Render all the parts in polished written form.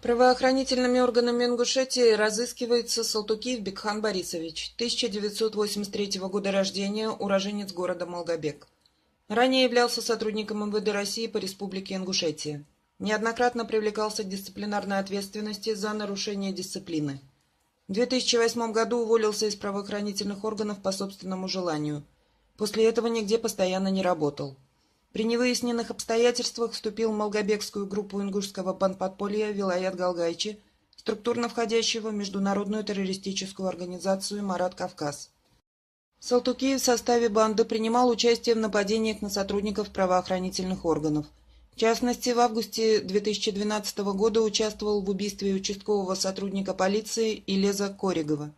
Правоохранительными органами Ингушетии разыскивается Салтукиев Бекхан Борисович, 1983 года рождения, уроженец города Малгобек. Ранее являлся сотрудником МВД России по Республике Ингушетия. Неоднократно привлекался к дисциплинарной ответственности за нарушение дисциплины. В 2008 году уволился из правоохранительных органов по собственному желанию. После этого нигде постоянно не работал. При невыясненных обстоятельствах вступил в Малгобекскую группу ингушского банподполья «Вилаят Галгайчи», структурно входящего в международную террористическую организацию «Марат Кавказ». Салтукиев в составе банды принимал участие в нападениях на сотрудников правоохранительных органов. В частности, в августе 2012 года участвовал в убийстве участкового сотрудника полиции Илеза Коригова.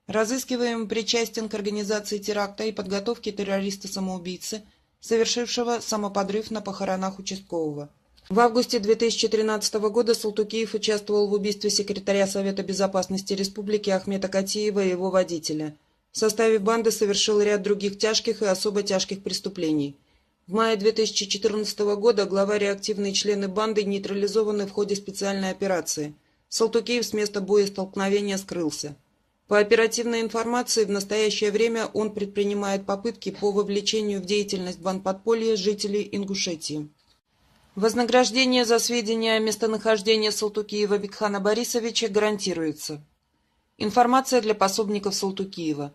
Разыскиваемый причастен к организации теракта и подготовке террориста-самоубийцы, совершившего самоподрыв на похоронах участкового. В августе 2013 года Салтукиев участвовал в убийстве секретаря Совета безопасности Республики Ахмета Катиева и его водителя. В составе банды совершил ряд других тяжких и особо тяжких преступлений. В мае 2014 года главарь и активные члены банды нейтрализованы в ходе специальной операции. Салтукиев с места боестолкновения скрылся. По оперативной информации, в настоящее время он предпринимает попытки по вовлечению в деятельность банподполья жителей Ингушетии. Вознаграждение за сведения о местонахождении Салтукиева Бекхана Борисовича гарантируется. Информация для пособников Салтукиева.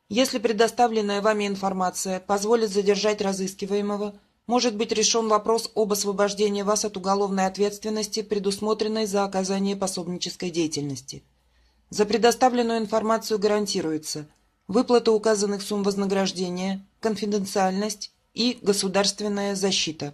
Если предоставленная вами информация позволит задержать разыскиваемого, может быть решен вопрос об освобождении вас от уголовной ответственности, предусмотренной за оказание пособнической деятельности. За предоставленную информацию гарантируется выплата указанных сумм вознаграждения, конфиденциальность и государственная защита.